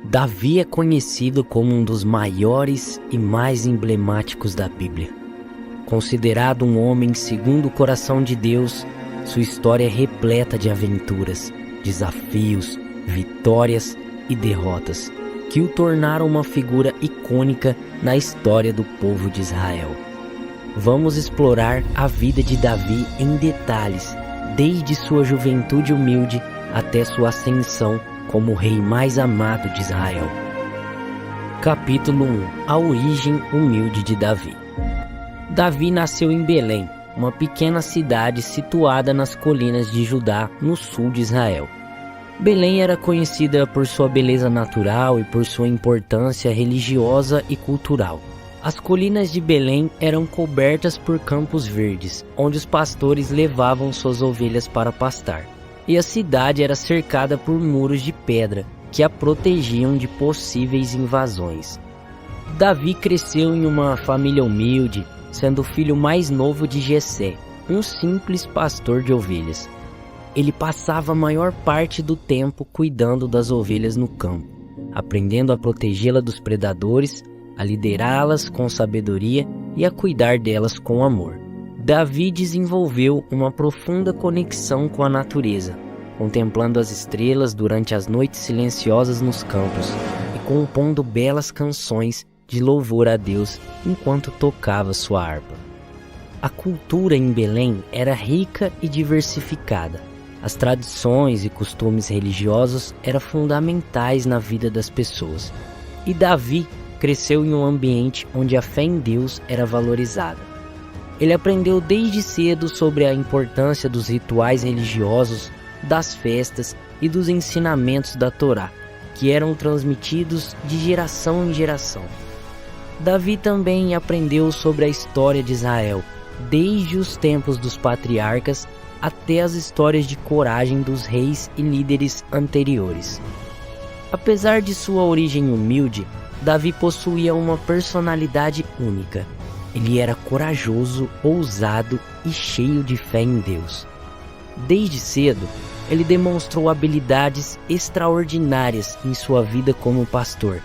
Davi é conhecido como um dos maiores e mais emblemáticos da Bíblia. Considerado um homem segundo o coração de Deus, sua história é repleta de aventuras, desafios, vitórias e derrotas, que o tornaram uma figura icônica na história do povo de Israel. Vamos explorar a vida de Davi em detalhes, desde sua juventude humilde até sua ascensão como o rei mais amado de Israel. Capítulo 1. A origem humilde de Davi. Davi nasceu em Belém, uma pequena cidade situada nas colinas de Judá, no sul de Israel. Belém era conhecida por sua beleza natural e por sua importância religiosa e cultural. As colinas de Belém eram cobertas por campos verdes, onde os pastores levavam suas ovelhas para pastar. E a cidade era cercada por muros de pedra, que a protegiam de possíveis invasões. Davi cresceu em uma família humilde, sendo o filho mais novo de Jessé, um simples pastor de ovelhas. Ele passava a maior parte do tempo cuidando das ovelhas no campo, aprendendo a protegê-las dos predadores, a liderá-las com sabedoria e a cuidar delas com amor. Davi desenvolveu uma profunda conexão com a natureza, contemplando as estrelas durante as noites silenciosas nos campos e compondo belas canções de louvor a Deus enquanto tocava sua harpa. A cultura em Belém era rica e diversificada. As tradições e costumes religiosos eram fundamentais na vida das pessoas. E Davi cresceu em um ambiente onde a fé em Deus era valorizada. Ele aprendeu desde cedo sobre a importância dos rituais religiosos, das festas e dos ensinamentos da Torá, que eram transmitidos de geração em geração. Davi também aprendeu sobre a história de Israel, desde os tempos dos patriarcas até as histórias de coragem dos reis e líderes anteriores. Apesar de sua origem humilde, Davi possuía uma personalidade única. Ele era corajoso, ousado e cheio de fé em Deus. Desde cedo, ele demonstrou habilidades extraordinárias em sua vida como pastor,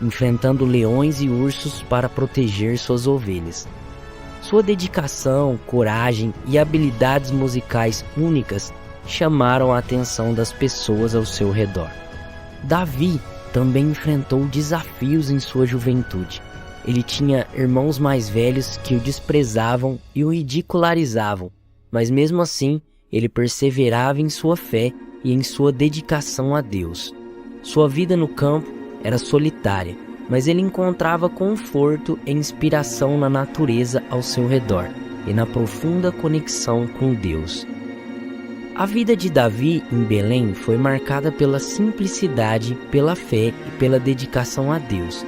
enfrentando leões e ursos para proteger suas ovelhas. Sua dedicação, coragem e habilidades musicais únicas chamaram a atenção das pessoas ao seu redor. Davi também enfrentou desafios em sua juventude. Ele tinha irmãos mais velhos que o desprezavam e o ridicularizavam, mas mesmo assim, ele perseverava em sua fé e em sua dedicação a Deus. Sua vida no campo era solitária, mas ele encontrava conforto e inspiração na natureza ao seu redor e na profunda conexão com Deus. A vida de Davi em Belém foi marcada pela simplicidade, pela fé e pela dedicação a Deus.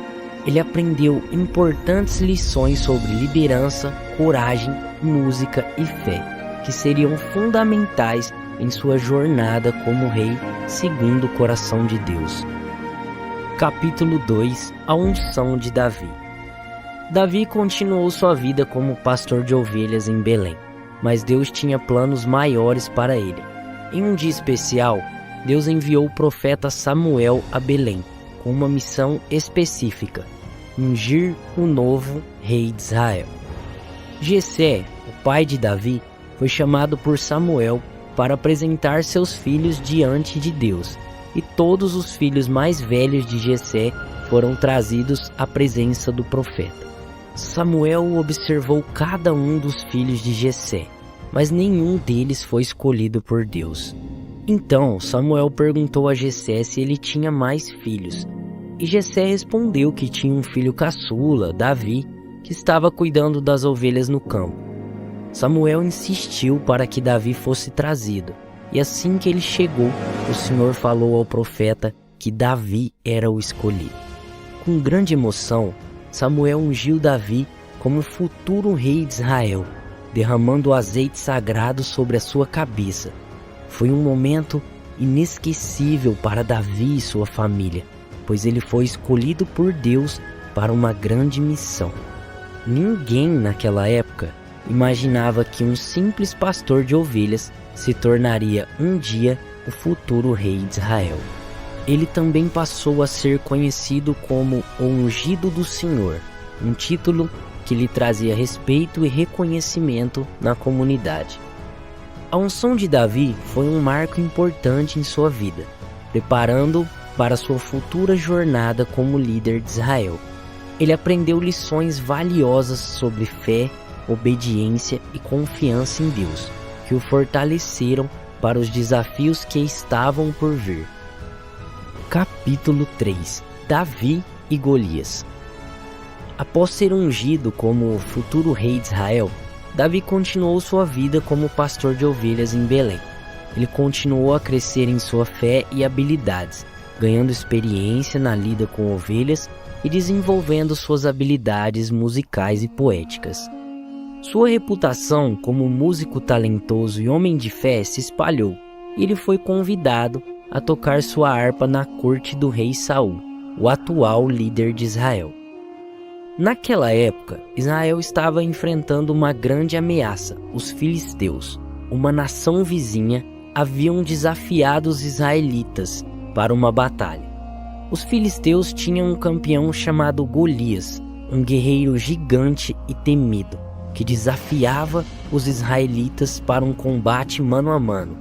Ele aprendeu importantes lições sobre liderança, coragem, música e fé, que seriam fundamentais em sua jornada como rei segundo o coração de Deus. Capítulo 2. A unção de Davi. Davi continuou sua vida como pastor de ovelhas em Belém, mas Deus tinha planos maiores para ele. Em um dia especial, Deus enviou o profeta Samuel a Belém, com uma missão específica: ungir o novo rei de Israel. Jessé, o pai de Davi, foi chamado por Samuel para apresentar seus filhos diante de Deus, e todos os filhos mais velhos de Jessé foram trazidos à presença do profeta. Samuel observou cada um dos filhos de Jessé, mas nenhum deles foi escolhido por Deus. Então Samuel perguntou a Jessé se ele tinha mais filhos, e Jessé respondeu que tinha um filho caçula, Davi, que estava cuidando das ovelhas no campo. Samuel insistiu para que Davi fosse trazido, e assim que ele chegou, o Senhor falou ao profeta que Davi era o escolhido. Com grande emoção, Samuel ungiu Davi como futuro rei de Israel, derramando o azeite sagrado sobre a sua cabeça. Foi um momento inesquecível para Davi e sua família, pois ele foi escolhido por Deus para uma grande missão. Ninguém naquela época imaginava que um simples pastor de ovelhas se tornaria um dia o futuro rei de Israel. ele também passou a ser conhecido como o Ungido do Senhor, um título que lhe trazia respeito e reconhecimento na comunidade. A unção de Davi foi um marco importante em sua vida, preparando-o para sua futura jornada como líder de Israel. Ele aprendeu lições valiosas sobre fé, obediência e confiança em Deus, que o fortaleceram para os desafios que estavam por vir. Capítulo 3. Davi e Golias. Após ser ungido como o futuro rei de Israel, Davi continuou sua vida como pastor de ovelhas em Belém. Ele continuou a crescer em sua fé e habilidades, ganhando experiência na lida com ovelhas e desenvolvendo suas habilidades musicais e poéticas. Sua reputação como músico talentoso e homem de fé se espalhou, e ele foi convidado a tocar sua harpa na corte do rei Saul, o atual líder de Israel. Naquela época, Israel estava enfrentando uma grande ameaça. Os filisteus, uma nação vizinha, haviam desafiado os israelitas para uma batalha. Os filisteus tinham um campeão chamado Golias, um guerreiro gigante e temido, que desafiava os israelitas para um combate mano a mano.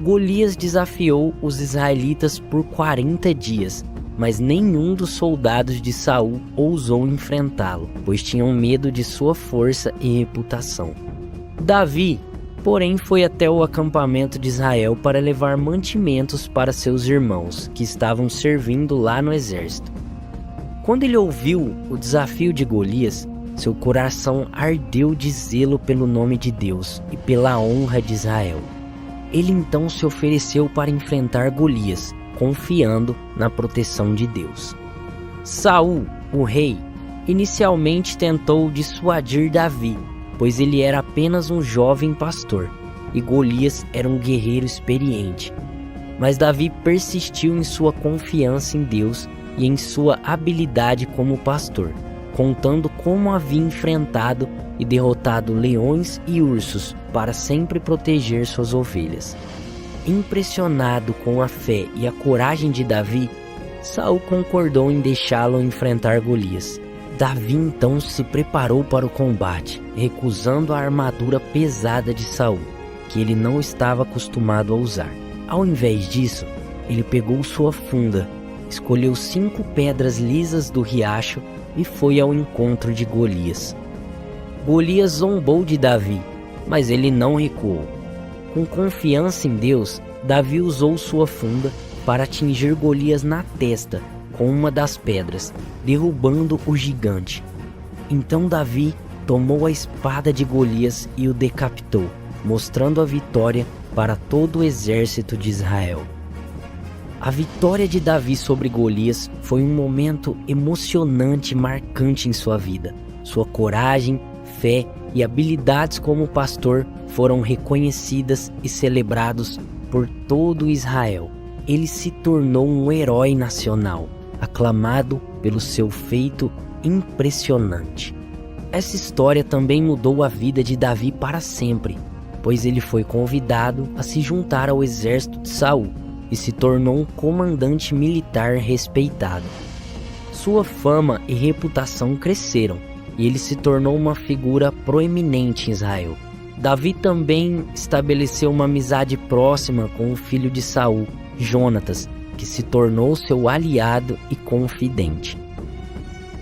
Golias desafiou os israelitas por 40 dias, mas nenhum dos soldados de Saul ousou enfrentá-lo, pois tinham medo de sua força e reputação. Davi, porém, foi até o acampamento de Israel para levar mantimentos para seus irmãos, que estavam servindo lá no exército. Quando ele ouviu o desafio de Golias, seu coração ardeu de zelo pelo nome de Deus e pela honra de Israel. Ele então se ofereceu para enfrentar Golias, confiando na proteção de Deus. Saul, o rei, inicialmente tentou dissuadir Davi, pois ele era apenas um jovem pastor, e Golias era um guerreiro experiente. Mas Davi persistiu em sua confiança em Deus e em sua habilidade como pastor, contando como havia enfrentado e derrotado leões e ursos para sempre proteger suas ovelhas. Impressionado com a fé e a coragem de Davi, Saul concordou em deixá-lo enfrentar Golias. Davi então se preparou para o combate, recusando a armadura pesada de Saul, que ele não estava acostumado a usar. Ao invés disso, ele pegou sua funda, escolheu 5 pedras lisas do riacho e foi ao encontro de Golias. Golias zombou de Davi, mas ele não recuou. Com confiança em Deus, Davi usou sua funda para atingir Golias na testa com uma das pedras, derrubando o gigante. Então Davi tomou a espada de Golias e o decapitou, mostrando a vitória para todo o exército de Israel. A vitória de Davi sobre Golias foi um momento emocionante e marcante em sua vida. Sua coragem, fé e habilidades como pastor foram reconhecidas e celebrados por todo Israel. Ele se tornou um herói nacional, aclamado pelo seu feito impressionante. Essa história também mudou a vida de Davi para sempre, pois ele foi convidado a se juntar ao exército de Saul e se tornou um comandante militar respeitado. Sua fama e reputação cresceram, e ele se tornou uma figura proeminente em Israel. Davi também estabeleceu uma amizade próxima com o filho de Saul, Jonatas, que se tornou seu aliado e confidente.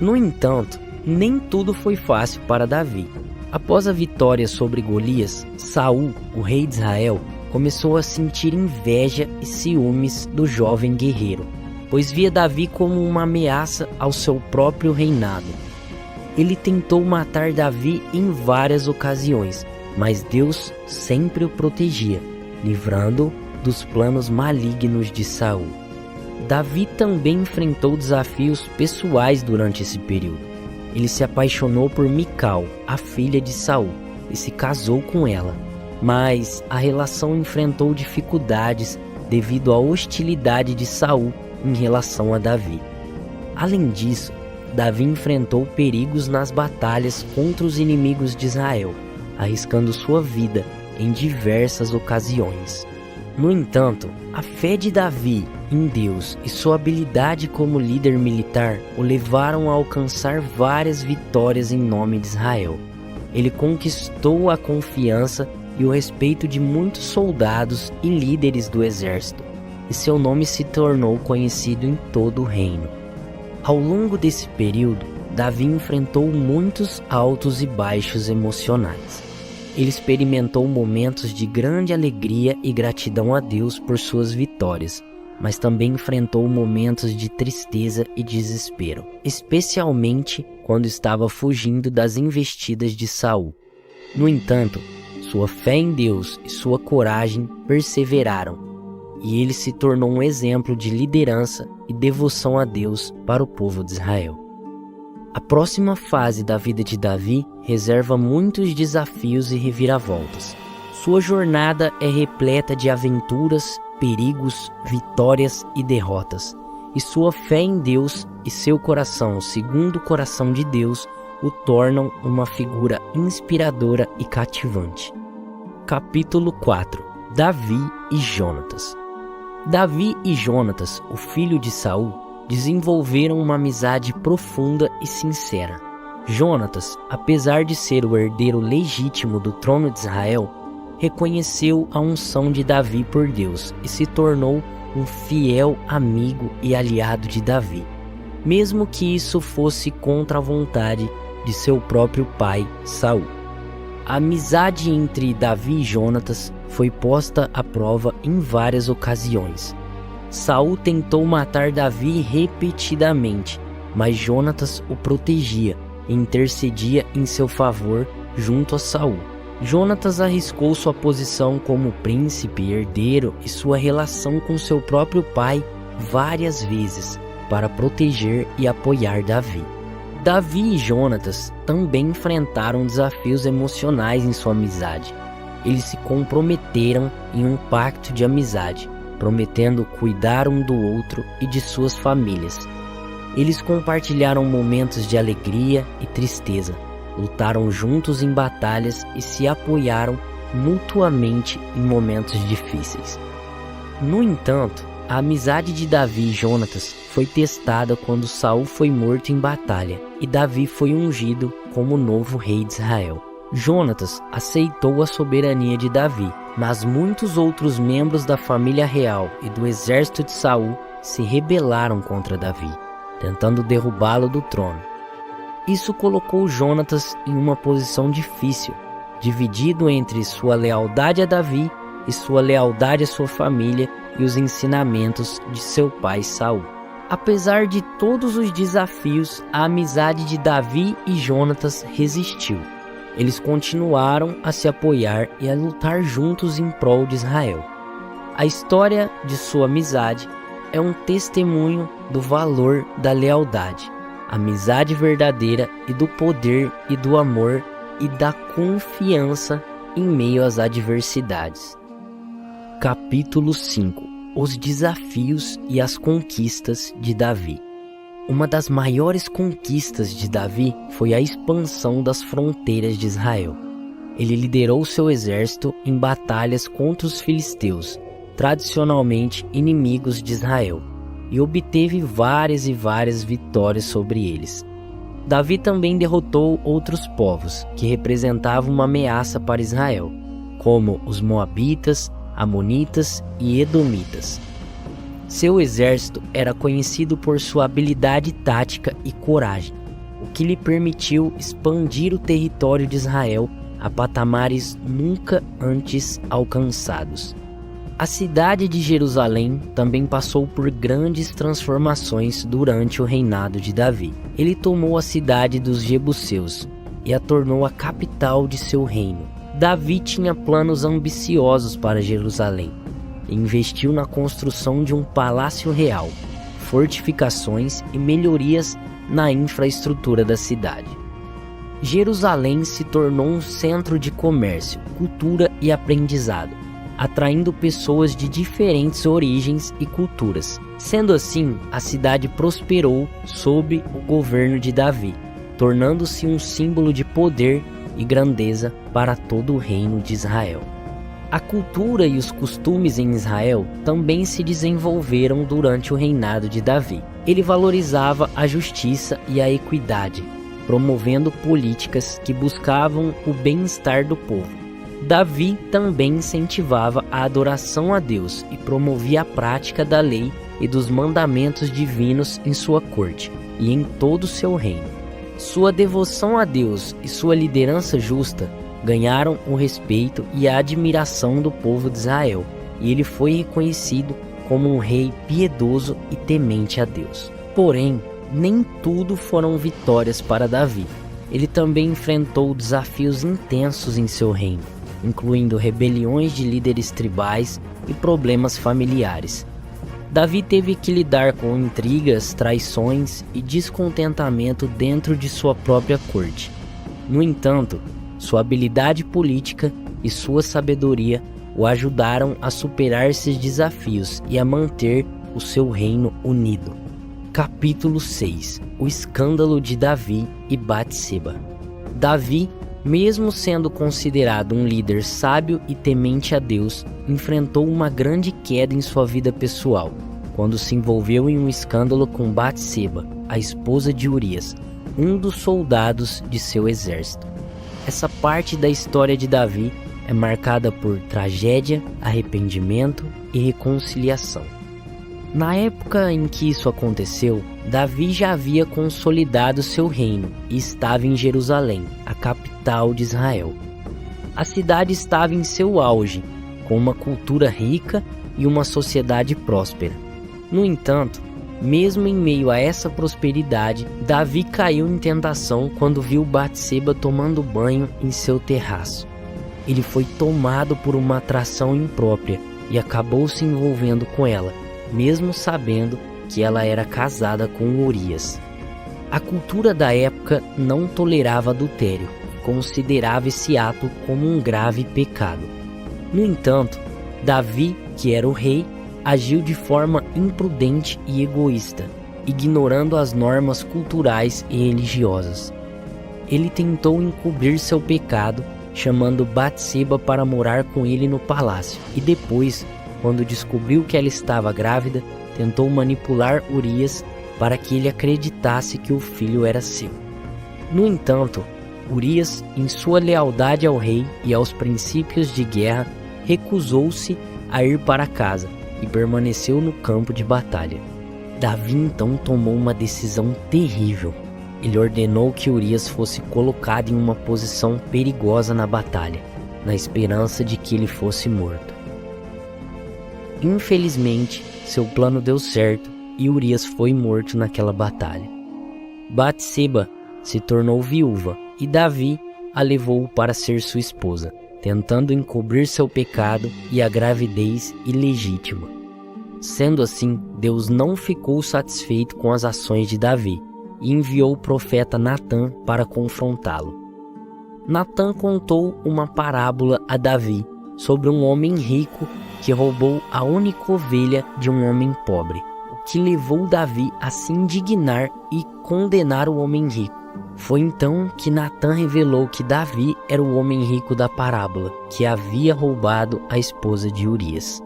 No entanto, nem tudo foi fácil para Davi. Após a vitória sobre Golias, Saul, o rei de Israel, começou a sentir inveja e ciúmes do jovem guerreiro, pois via Davi como uma ameaça ao seu próprio reinado. Ele tentou matar Davi em várias ocasiões, mas Deus sempre o protegia, livrando-o dos planos malignos de Saul. Davi também enfrentou desafios pessoais durante esse período. Ele se apaixonou por Mical, a filha de Saul, e se casou com ela. Mas a relação enfrentou dificuldades devido à hostilidade de Saul em relação a Davi. Além disso, Davi enfrentou perigos nas batalhas contra os inimigos de Israel, arriscando sua vida em diversas ocasiões. No entanto, a fé de Davi em Deus e sua habilidade como líder militar o levaram a alcançar várias vitórias em nome de Israel. Ele conquistou a confiança e o respeito de muitos soldados e líderes do exército, e seu nome se tornou conhecido em todo o reino. Ao longo desse período, Davi enfrentou muitos altos e baixos emocionais. Ele experimentou momentos de grande alegria e gratidão a Deus por suas vitórias, mas também enfrentou momentos de tristeza e desespero, especialmente quando estava fugindo das investidas de Saul. No entanto, sua fé em Deus e sua coragem perseveraram, e ele se tornou um exemplo de liderança e devoção a Deus para o povo de Israel. A próxima fase da vida de Davi reserva muitos desafios e reviravoltas. Sua jornada é repleta de aventuras, perigos, vitórias e derrotas, e sua fé em Deus e seu coração segundo o coração de Deus o tornam uma figura inspiradora e cativante. Capítulo 4. Davi e Jonatas. Davi e Jonatas, o filho de Saul, desenvolveram uma amizade profunda e sincera. Jonatas, apesar de ser o herdeiro legítimo do trono de Israel, reconheceu a unção de Davi por Deus e se tornou um fiel amigo e aliado de Davi, mesmo que isso fosse contra a vontade de seu próprio pai, Saul. A amizade entre Davi e Jonatas foi posta à prova em várias ocasiões. Saul tentou matar Davi repetidamente, mas Jonatas o protegia e intercedia em seu favor junto a Saul. Jonatas arriscou sua posição como príncipe, herdeiro e sua relação com seu próprio pai várias vezes para proteger e apoiar Davi. Davi e Jonatas também enfrentaram desafios emocionais em sua amizade. Eles se comprometeram em um pacto de amizade, prometendo cuidar um do outro e de suas famílias. Eles compartilharam momentos de alegria e tristeza, lutaram juntos em batalhas e se apoiaram mutuamente em momentos difíceis. No entanto, a amizade de Davi e Jonatas foi testada quando Saul foi morto em batalha e Davi foi ungido como novo rei de Israel. Jonatas aceitou a soberania de Davi, mas muitos outros membros da família real e do exército de Saul se rebelaram contra Davi, tentando derrubá-lo do trono. Isso colocou Jonatas em uma posição difícil, dividido entre sua lealdade a Davi e sua lealdade à sua família e os ensinamentos de seu pai Saul. Apesar de todos os desafios, a amizade de Davi e Jonatas resistiu. Eles continuaram a se apoiar e a lutar juntos em prol de Israel. A história de sua amizade é um testemunho do valor da lealdade, amizade verdadeira e do poder e do amor e da confiança em meio às adversidades. Capítulo 5. Os desafios e as conquistas de Davi. Uma das maiores conquistas de Davi foi a expansão das fronteiras de Israel. Ele liderou seu exército em batalhas contra os filisteus, tradicionalmente inimigos de Israel, e obteve várias vitórias sobre eles. Davi também derrotou outros povos que representavam uma ameaça para Israel, como os moabitas, amonitas e edomitas. Seu exército era conhecido por sua habilidade tática e coragem, o que lhe permitiu expandir o território de Israel a patamares nunca antes alcançados. A cidade de Jerusalém também passou por grandes transformações durante o reinado de Davi. Ele tomou a cidade dos jebuseus e a tornou a capital de seu reino. Davi tinha planos ambiciosos para Jerusalém e investiu na construção de um palácio real, fortificações e melhorias na infraestrutura da cidade. Jerusalém se tornou um centro de comércio, cultura e aprendizado, atraindo pessoas de diferentes origens e culturas. Sendo assim, a cidade prosperou sob o governo de Davi, tornando-se um símbolo de poder e grandeza para todo o reino de Israel. A cultura e os costumes em Israel também se desenvolveram durante o reinado de Davi. Ele valorizava a justiça e a equidade, promovendo políticas que buscavam o bem-estar do povo. Davi também incentivava a adoração a Deus e promovia a prática da lei e dos mandamentos divinos em sua corte e em todo o seu reino. Sua devoção a Deus e sua liderança justa ganharam o respeito e a admiração do povo de Israel, e ele foi reconhecido como um rei piedoso e temente a Deus. Porém, nem tudo foram vitórias para Davi. Ele também enfrentou desafios intensos em seu reino, incluindo rebeliões de líderes tribais e problemas familiares. Davi teve que lidar com intrigas, traições e descontentamento dentro de sua própria corte. No entanto, sua habilidade política e sua sabedoria o ajudaram a superar esses desafios e a manter o seu reino unido. Capítulo 6. O escândalo de Davi e Batseba. Davi, mesmo sendo considerado um líder sábio e temente a Deus, enfrentou uma grande queda em sua vida pessoal, quando se envolveu em um escândalo com Batseba, a esposa de Urias, um dos soldados de seu exército. Essa parte da história de Davi é marcada por tragédia, arrependimento e reconciliação. Na época em que isso aconteceu, Davi já havia consolidado seu reino e estava em Jerusalém, a capital de Israel. A cidade estava em seu auge, com uma cultura rica e uma sociedade próspera. No entanto, mesmo em meio a essa prosperidade, Davi caiu em tentação quando viu Batseba tomando banho em seu terraço. Ele foi tomado por uma atração imprópria e acabou se envolvendo com ela, mesmo sabendo que ela era casada com Urias. A cultura da época não tolerava adultério e considerava esse ato como um grave pecado. No entanto, Davi, que era o rei, agiu de forma imprudente e egoísta, ignorando as normas culturais e religiosas. Ele tentou encobrir seu pecado, chamando Batseba para morar com ele no palácio, e depois, quando descobriu que ela estava grávida, tentou manipular Urias para que ele acreditasse que o filho era seu. No entanto, Urias, em sua lealdade ao rei e aos princípios de guerra, recusou-se a ir para casa e permaneceu no campo de batalha. Davi então tomou uma decisão terrível. Ele ordenou que Urias fosse colocado em uma posição perigosa na batalha, na esperança de que ele fosse morto. Infelizmente, seu plano deu certo e Urias foi morto naquela batalha. Batseba se tornou viúva e Davi a levou para ser sua esposa, tentando encobrir seu pecado e a gravidez ilegítima. Sendo assim, Deus não ficou satisfeito com as ações de Davi e enviou o profeta Natã para confrontá-lo. Natã contou uma parábola a Davi sobre um homem rico que roubou a única ovelha de um homem pobre, o que levou Davi a se indignar e condenar o homem rico. Foi então que Natã revelou que Davi era o homem rico da parábola, que havia roubado a esposa de Urias.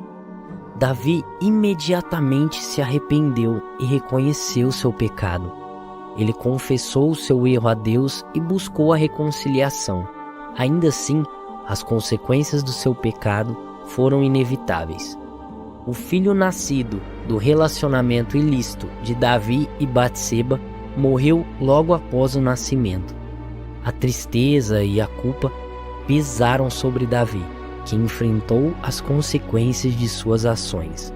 Davi imediatamente se arrependeu e reconheceu seu pecado. Ele confessou seu erro a Deus e buscou a reconciliação. Ainda assim, as consequências do seu pecado foram inevitáveis. O filho nascido do relacionamento ilícito de Davi e Batseba morreu logo após o nascimento. A tristeza e a culpa pesaram sobre Davi, que enfrentou as consequências de suas ações.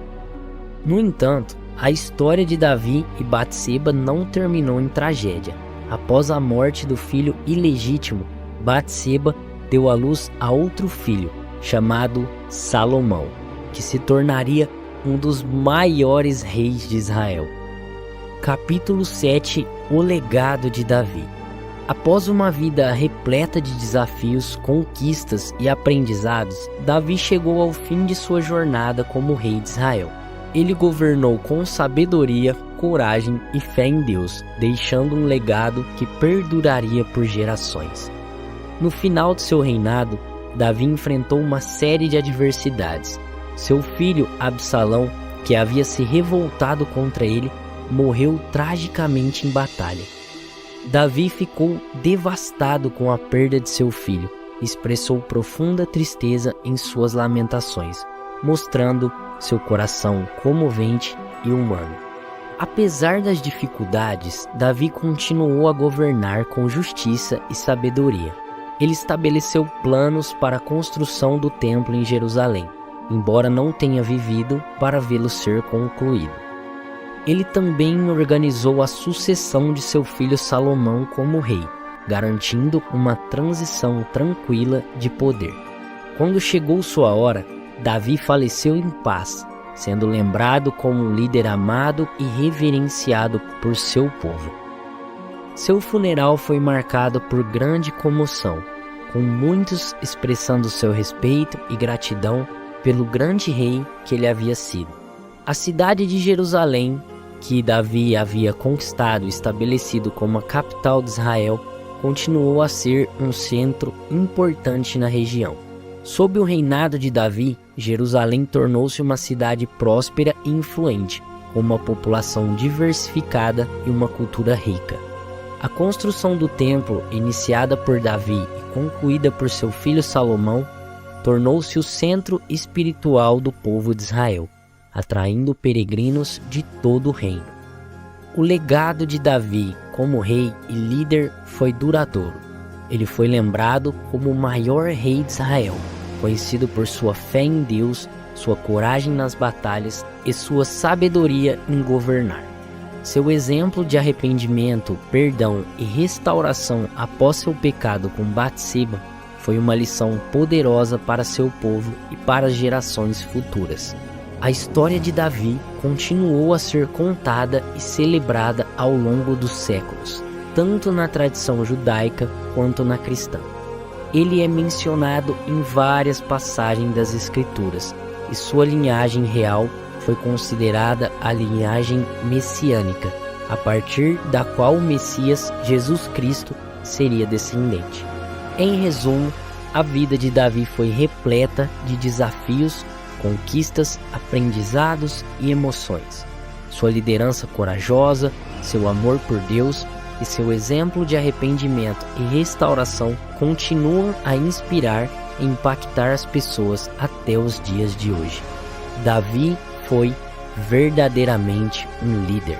No entanto, a história de Davi e Batseba não terminou em tragédia. Após a morte do filho ilegítimo, Batseba deu à luz a outro filho, chamado Salomão, que se tornaria um dos maiores reis de Israel. Capítulo 7. O legado de Davi. Após uma vida repleta de desafios, conquistas e aprendizados, Davi chegou ao fim de sua jornada como rei de Israel. Ele governou com sabedoria, coragem e fé em Deus, deixando um legado que perduraria por gerações. No final de seu reinado, Davi enfrentou uma série de adversidades. Seu filho Absalão, que havia se revoltado contra ele, morreu tragicamente em batalha. Davi ficou devastado com a perda de seu filho e expressou profunda tristeza em suas lamentações, mostrando seu coração comovente e humano. Apesar das dificuldades, Davi continuou a governar com justiça e sabedoria. Ele estabeleceu planos para a construção do templo em Jerusalém, embora não tenha vivido para vê-lo ser concluído. Ele também organizou a sucessão de seu filho Salomão como rei, garantindo uma transição tranquila de poder. Quando chegou sua hora, Davi faleceu em paz, sendo lembrado como um líder amado e reverenciado por seu povo. Seu funeral foi marcado por grande comoção, com muitos expressando seu respeito e gratidão pelo grande rei que ele havia sido. A cidade de Jerusalém, que Davi havia conquistado e estabelecido como a capital de Israel, continuou a ser um centro importante na região. Sob o reinado de Davi, Jerusalém tornou-se uma cidade próspera e influente, com uma população diversificada e uma cultura rica. A construção do templo, iniciada por Davi e concluída por seu filho Salomão, tornou-se o centro espiritual do povo de Israel, atraindo peregrinos de todo o reino. O legado de Davi como rei e líder foi duradouro. Ele foi lembrado como o maior rei de Israel, conhecido por sua fé em Deus, sua coragem nas batalhas e sua sabedoria em governar. Seu exemplo de arrependimento, perdão e restauração após seu pecado com Batseba foi uma lição poderosa para seu povo e para as gerações futuras. A história de Davi continuou a ser contada e celebrada ao longo dos séculos, tanto na tradição judaica quanto na cristã. Ele é mencionado em várias passagens das Escrituras, e sua linhagem real foi considerada a linhagem messiânica, a partir da qual o Messias, Jesus Cristo, seria descendente. Em resumo, a vida de Davi foi repleta de desafios, conquistas, aprendizados e emoções. Sua liderança corajosa, seu amor por Deus e seu exemplo de arrependimento e restauração continuam a inspirar e impactar as pessoas até os dias de hoje. Davi foi verdadeiramente um líder.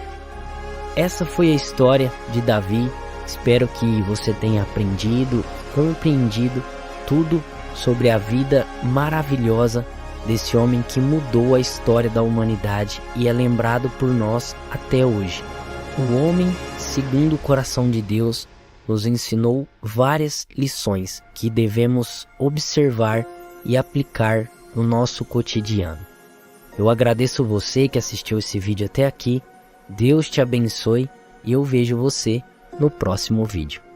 Essa foi a história de Davi. Espero que você tenha aprendido, compreendido tudo sobre a vida maravilhosa desse homem que mudou a história da humanidade e é lembrado por nós até hoje. O homem, segundo o coração de Deus, nos ensinou várias lições que devemos observar e aplicar no nosso cotidiano. Eu agradeço você que assistiu esse vídeo até aqui. Deus te abençoe e eu vejo você no próximo vídeo.